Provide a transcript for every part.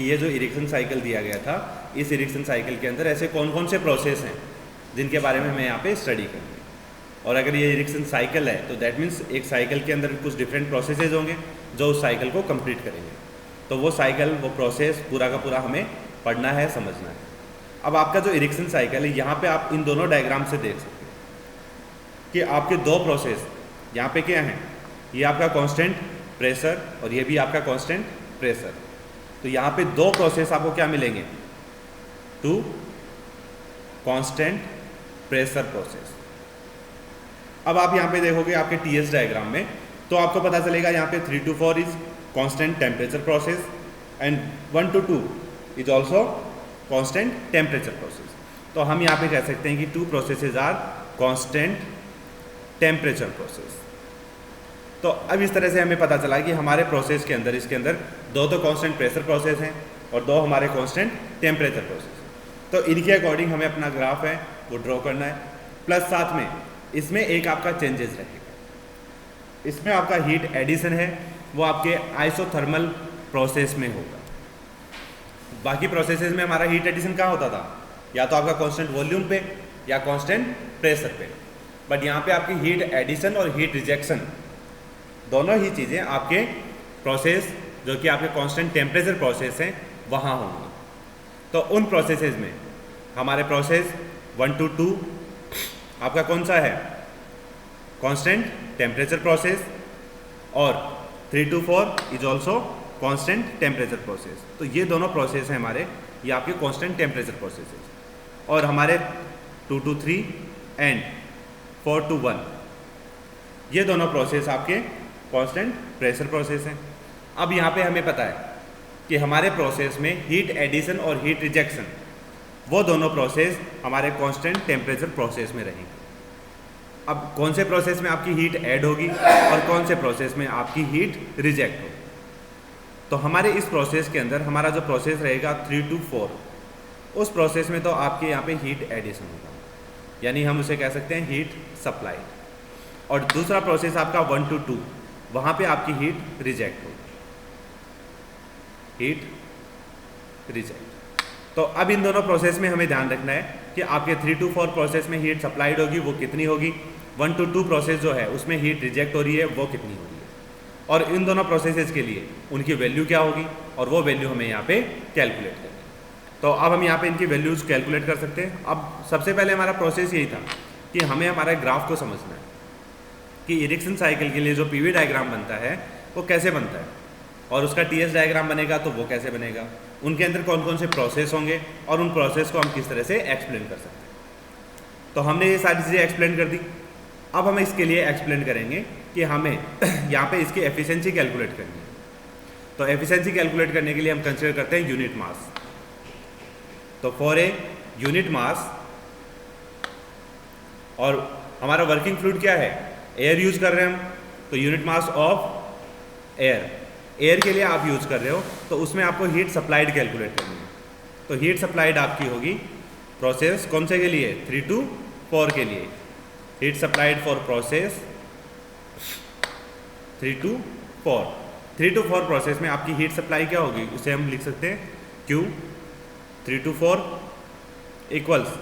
कि ये जो इरिक्सन साइकिल दिया गया था, इस इरिक्सन साइकिल के अंदर ऐसे कौन कौन से प्रोसेस हैं जिनके बारे में हमें यहाँ पे स्टडी करनी है। और अगर ये इरिक्सन साइकिल है तो दैट मीन्स एक साइकिल के अंदर कुछ डिफरेंट प्रोसेसेस होंगे जो उस साइकिल को कंप्लीट करेंगे। तो वो साइकिल, वो प्रोसेस पूरा का पूरा हमें पढ़ना है, समझना है। अब आपका जो इरिक्सन साइकिल है, यहाँ पे आप इन दोनों डायग्राम से देख सकते हैं कि आपके दो प्रोसेस यहाँ पे क्या हैं। ये आपका कांस्टेंट प्रेशर और ये भी आपका कांस्टेंट प्रेशर। तो यहाँ पे दो प्रोसेस आपको क्या मिलेंगे, टू कांस्टेंट प्रेशर प्रोसेस। अब आप यहाँ पे देखोगे आपके टीएस डायग्राम में, तो आपको पता चलेगा यहाँ पे 3 to 4 is constant temperature process एंड 1 to 2 is also constant temperature process. तो हम यहाँ पे कह सकते हैं कि 2 processes are constant temperature process. तो अब इस तरह से हमें पता चला कि हमारे प्रोसेस के अंदर, इसके अंदर दो तो कांस्टेंट प्रेशर प्रोसेस हैं और दो हमारे कांस्टेंट टेम्परेचर प्रोसेस। तो इनके अकॉर्डिंग हमें अपना ग्राफ है वो ड्रॉ करना है, प्लस साथ में इसमें एक आपका चेंजेस रहेगा। इसमें आपका हीट एडिशन है वो आपके आइसोथर्मल प्रोसेस में होगा। बाकी प्रोसेसेस में हमारा हीट एडिशन कहाँ होता था, या तो आपका कांस्टेंट वॉल्यूम पे या कांस्टेंट प्रेशर पे। बट यहाँ पे आपकी हीट एडिशन और हीट रिजेक्शन दोनों ही चीज़ें आपके प्रोसेस जो कि आपके कांस्टेंट टेम्परेचर प्रोसेस हैं वहाँ होंगी। तो उन प्रोसेसेस में हमारे प्रोसेस 1 to 2 आपका कौन सा है, कांस्टेंट टेम्परेचर प्रोसेस, और 3 to 4 is also constant temperature process. तो ये दोनों प्रोसेस हैं हमारे, ये आपके कांस्टेंट टेम्परेचर प्रोसेस। और हमारे 2 to 3 एंड 4 to 1 ये दोनों प्रोसेस आपके कांस्टेंट प्रेशर प्रोसेस हैं। अब यहाँ पे हमें पता है कि हमारे प्रोसेस में हीट एडिशन और हीट रिजेक्शन वो दोनों प्रोसेस हमारे कांस्टेंट टेम्परेचर प्रोसेस में रहेंगे। अब कौन से प्रोसेस में आपकी हीट ऐड होगी और कौन से प्रोसेस में आपकी हीट रिजेक्ट होगी। तो हमारे इस प्रोसेस के अंदर हमारा जो प्रोसेस रहेगा 3 to 4, उस प्रोसेस में तो आपके यहाँ पे हीट एडिशन होगा, यानी हम उसे कह सकते हैं हीट सप्लाई। और दूसरा प्रोसेस आपका 1 to 2, वहाँ पे आपकी हीट रिजेक्ट होगी, हीट रिजेक्ट। तो अब इन दोनों प्रोसेस में हमें ध्यान रखना है कि आपके 3 to 4 प्रोसेस में हीट सप्लाइड होगी वो कितनी होगी, 1 to 2 प्रोसेस जो है उसमें हीट रिजेक्ट हो रही है वो कितनी हो रही है, और इन दोनों प्रोसेसेस के लिए उनकी वैल्यू क्या होगी, और वो वैल्यू हमें यहाँ पे कैलकुलेट करनी है। तो अब हम यहाँ पे इनकी वैल्यूज़ कैलकुलेट कर सकते हैं। अब सबसे पहले हमारा प्रोसेस यही था कि हमें हमारे ग्राफ को समझना है कि इरिक्सन साइकिल के लिए जो पीवी डायग्राम बनता है वो कैसे बनता है, और उसका टीएस डायग्राम बनेगा तो वो कैसे बनेगा, उनके अंदर कौन कौन से प्रोसेस होंगे और उन प्रोसेस को हम किस तरह से एक्सप्लेन कर सकते हैं। तो हमने ये सारी चीज़ें एक्सप्लेन कर दी। अब हम इसके लिए एक्सप्लेन करेंगे कि हमें यहाँ पे इसकी एफिशिएंसी कैलकुलेट करनी है। तो एफिशिएंसी कैलकुलेट करने के लिए हम कंसिडर करते हैं यूनिट मास। तो फॉर ए यूनिट मास, और हमारा वर्किंग फ्लूइड क्या है, एयर यूज कर रहे हैं हम, तो यूनिट मास ऑफ एयर के लिए आप यूज कर रहे हो तो उसमें आपको हीट सप्लाइड कैलकुलेट करनी है। तो हीट सप्लाइड आपकी होगी प्रोसेस कौन से के लिए, 3 to 4 के लिए, heat supplied for process 3 to 4। 3 to 4 process में आपकी हीट सप्लाई क्या होगी, उसे हम लिख सकते हैं Q 3 to 4 इक्वल्स।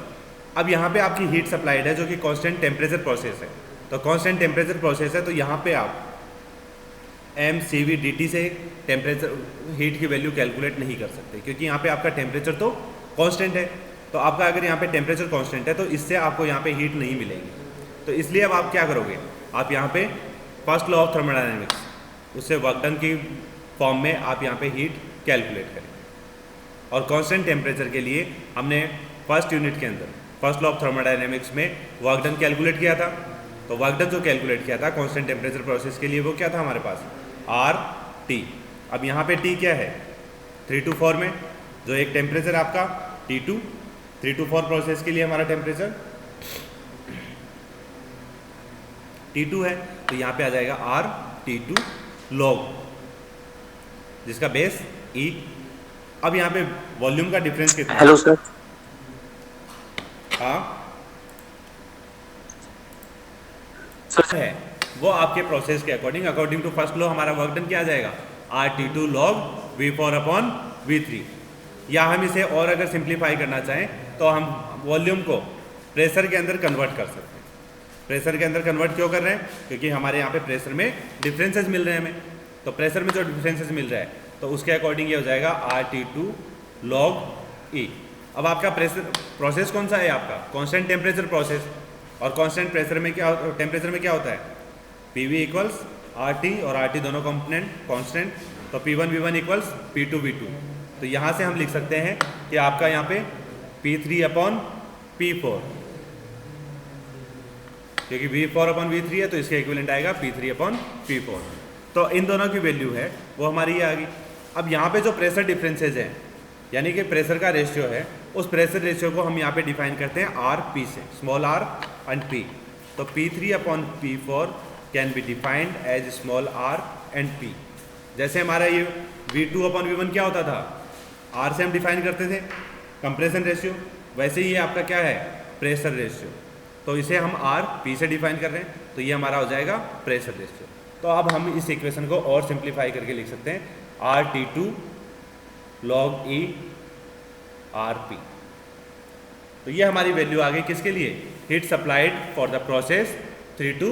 अब यहाँ पे आपकी हीट सप्लाइड है जो कि कांस्टेंट टेम्परेचर प्रोसेस है। तो कांस्टेंट टेम्परेचर प्रोसेस है तो यहाँ पे आप mCv/dT से टेम्परेचर हीट की वैल्यू कैलकुलेट नहीं कर सकते, क्योंकि यहाँ पे आपका टेम्परेचर तो कांस्टेंट है। तो आपका अगर यहाँ पे टेम्परेचर कांस्टेंट है तो इससे आपको यहाँ पे हीट नहीं मिलेगी। तो इसलिए अब आप क्या करोगे, आप यहाँ पे फर्स्ट लॉ ऑफ थर्मोडायनेमिक्स, उससे वर्क डन की फॉर्म में आप यहाँ पे हीट कैलकुलेट करेंगे। और कांस्टेंट टेम्परेचर के लिए हमने फर्स्ट यूनिट के अंदर फर्स्ट लॉ ऑफ थर्मोडायनेमिक्स में वर्क डन कैलकुलेट किया था। तो वर्क डन जो कैलकुलेट किया था कांस्टेंट टेम्परेचर प्रोसेस के लिए वो क्या था हमारे पास, RT। अब यहाँ पे T क्या है, 3 to 4 में जो एक टेम्परेचर आपका T2, 3 to 4 प्रोसेस के लिए हमारा टेम्परेचर T2 है, तो यहाँ पे आ जाएगा RT2 log, जिसका बेस E। अब यहाँ पे वॉल्यूम का डिफरेंस कितना है? Hello sir. हाँ है वो आपके प्रोसेस के अकॉर्डिंग टू फर्स्ट लॉ हमारा वर्क डन क्या आ जाएगा, RT2 log V4/ V3। या हम इसे और अगर सिंप्लीफाई करना चाहें तो हम वॉल्यूम को प्रेशर के अंदर कन्वर्ट कर सकते हैं। प्रेशर के अंदर कन्वर्ट क्यों कर रहे हैं? क्योंकि हमारे यहाँ पे प्रेशर में डिफरेंसेस मिल रहे हैं हमें, तो प्रेशर में जो डिफरेंसेस मिल रहा है तो उसके अकॉर्डिंग ये हो जाएगा RT2 log E। अब आपका प्रेशर प्रोसेस कौन सा है? आपका कांस्टेंट टेम्परेचर प्रोसेस, और कांस्टेंट प्रेशर में क्या, टेम्परेचर में क्या होता है? PV इक्वल्स RT, और RT दोनों कंपोनेंट कांस्टेंट, तो P1 V1 equals P2 V2। तो यहाँ से हम लिख सकते हैं कि आपका यहाँ पे P3/P4, क्योंकि V4/V3 है तो इसका इक्विवेलेंट आएगा P3/P4। तो इन दोनों की वैल्यू है वो हमारी ये आ गई। अब यहाँ पे जो प्रेशर डिफरेंसेज हैं, यानी कि प्रेशर का रेशियो है, उस प्रेशर रेशियो को हम यहाँ पे डिफाइन करते हैं RP से, स्मॉल r एंड P। तो P3/P4 can be defined as small r and P। जैसे हमारा ये V2/V1 क्या होता था? R से हम डिफाइन करते थे कंप्रेशन रेशियो, वैसे ही ये आपका क्या है? Pressure ratio. तो इसे हम RP से डिफाइन कर रहे हैं, तो ये हमारा हो जाएगा प्रेशर रेशियो। तो अब हम इस इक्वेशन को और सिंप्लीफाई करके लिख सकते हैं RT2 log E RP। तो ये हमारी वैल्यू आ गई किसके लिए? Heat supplied for the process 3 to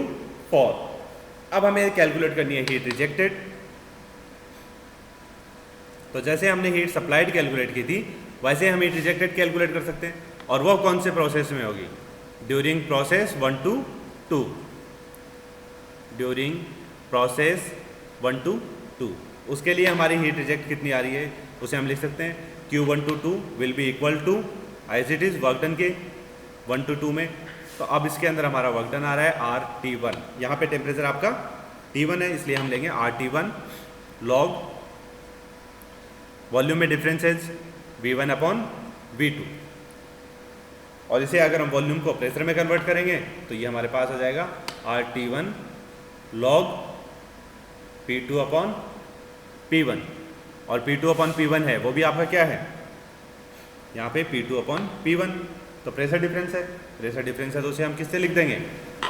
4। अब हमें कैलकुलेट करनी है हीट रिजेक्टेड। तो जैसे हमने हीट सप्लाइड कैलकुलेट की थी, वैसे हम हीट रिजेक्टेड कैलकुलेट कर सकते हैं, और वो कौन से प्रोसेस में होगी? During process 1 to 2। During process 1 to 2 उसके लिए हमारी हीट रिजेक्ट कितनी आ रही है? उसे हम लिख सकते हैं Q1 to 2 will be equal to as it is work done के 1 to 2 में। तो अब इसके अंदर हमारा वर्क डन आ रहा है RT1। यहाँ पे टेम्परेचर आपका T1 है, इसलिए हम लेंगे RT1 log वॉल्यूम में डिफरेंसेज V1/V2, और इसे अगर हम वॉल्यूम को प्रेशर में कन्वर्ट करेंगे तो ये हमारे पास आ जाएगा RT1 log P2/P1। और P2/P1 है वो भी आपका क्या है? यहाँ पे P2/P1। तो प्रेशर डिफरेंस है, प्रेशर डिफरेंस है तो उसे हम किससे लिख देंगे?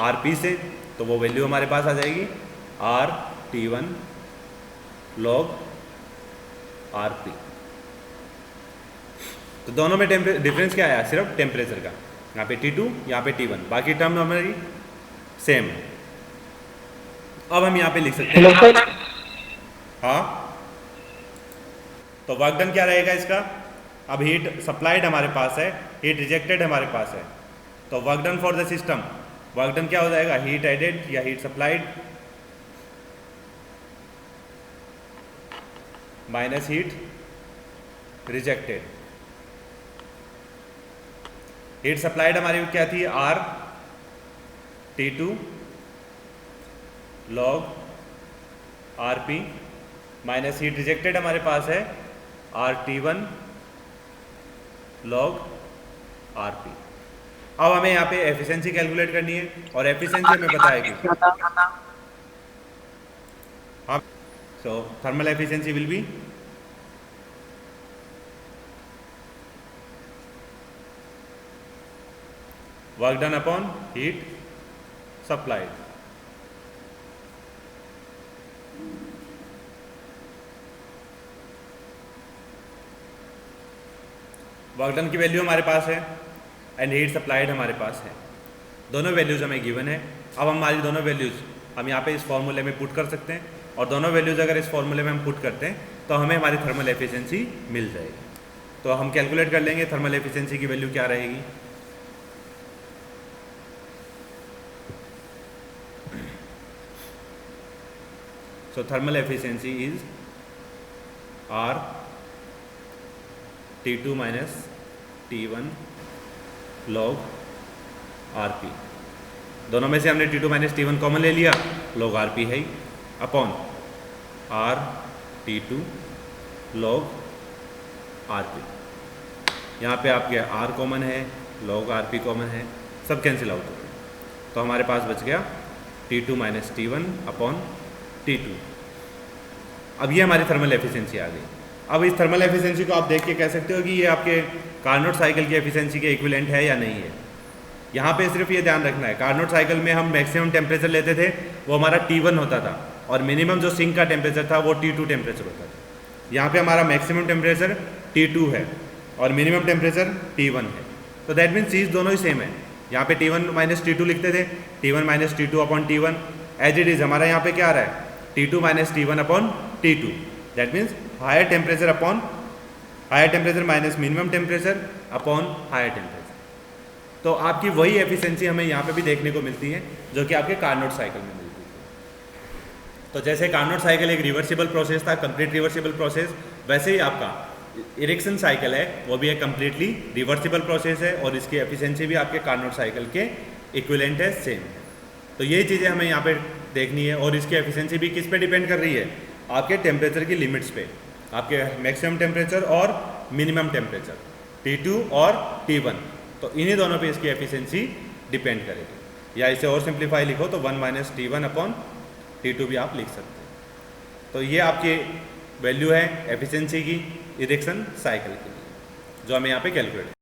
RP से। तो वो वैल्यू हमारे पास आ जाएगी RT1 log RP। तो दोनों में डिफरेंस क्या आया? सिर्फ टेम्परेचर का। यहाँ पे T2, यहाँ पे T1, बाकी टर्म हमारी सेम है। अब हम यहाँ पे लिख सकते हैं, हाँ, तो वर्क डन क्या रहेगा इसका? अब हीट सप्लाइड हमारे पास है, हीट रिजेक्टेड हमारे पास है, तो work done for the system, work done क्या हो जाएगा? हीट एडेड या heat supplied minus heat rejected. Heat supplied हमारी क्या थी? RT2 log RP minus heat rejected हमारे पास है RT1 log RP। अब हमें यहाँ पे एफिशिएंसी कैलकुलेट करनी है, और एफिशिएंसी हमें बताएगी, हाँ, so thermal efficiency will be work done upon heat supplied. Work done की वैल्यू हमारे पास है एंड हीट सप्लाइड हमारे पास है, दोनों वैल्यूज हमें गिवन है। अब हमारी दोनों वैल्यूज हम यहाँ पे इस फॉर्मूले में पुट कर सकते हैं, और दोनों वैल्यूज अगर इस फॉर्मूले में हम पुट करते हैं तो हमें हमारी थर्मल एफिशिएंसी मिल जाएगी। तो हम कैलकुलेट कर लेंगे थर्मल एफिशिएंसी की वैल्यू क्या रहेगी। So thermal efficiency is RT2 minus T1 log RP। दोनों में से हमने T2 माइनस T1 कॉमन ले लिया, log RP है, अपॉन RT2 log RP। यहाँ पे आपके R कॉमन है, log RP कॉमन है, सब कैंसिल आउट हो गए, तो हमारे पास बच गया T2 minus T1 upon T2। अब ये हमारी थर्मल एफिशिएंसी आ गई। अब इस थर्मल एफिशिएंसी को आप देख के कह सकते हो कि ये आपके कार्नोट साइकिल की एफिशिएंसी के इक्विवेलेंट है या नहीं है। यहाँ पे सिर्फ ये ध्यान रखना है, कार्नोट साइकिल में हम मैक्सिमम टेम्परेचर लेते थे, वो हमारा T1 होता था, और मिनिमम जो सिंक का टेम्परेचर था वो T2 टेम्परेचर होता था। यहाँ पे हमारा मैक्सिमम टेम्परेचर T2 है और मिनिमम टेम्परेचर T1 है, तो दैट मीन्स चीज़ दोनों ही सेम है। यहाँ पे T1 माइनस T2 लिखते थे, T1 minus T2 upon T1, as it is हमारा यहाँ पे क्या आ रहा है, T2 minus T1 upon T2, that means higher temperature minus minimum temperature upon higher temperature. तो आपकी वही एफिशिएंसी हमें यहाँ पे भी देखने को मिलती है जो कि आपके कार्नोट साइकिल में मिलती है। तो जैसे कार्नोट साइकिल एक रिवर्सिबल प्रोसेस था, कंप्लीट रिवर्सिबल प्रोसेस, वैसे ही आपका इरेक्शन साइकिल है वो भी एक कम्प्लीटली रिवर्सिबल प्रोसेस है और इसकी एफिशिएंसी भी आपके कार्नोट साइकिल के इक्विवेलेंट है, सेम है। तो यही चीज़ें हमें यहाँ पे देखनी है और इसकी एफिशिएंसी भी किस पे डिपेंड कर रही है, आपके टेम्परेचर की लिमिट्स पे, आपके मैक्सिमम टेम्परेचर और मिनिमम टेम्परेचर T2 और T1, तो इन्हीं दोनों पे इसकी एफिशिएंसी डिपेंड करेगी। या इसे और सिंप्लीफाई लिखो तो 1 माइनस T1 अपॉन T2 भी आप लिख सकते हैं। तो ये आपकी वैल्यू है एफिशिएंसी की इरेक्शन साइकिल के लिए, जो हमें यहाँ पे कैलकुलेट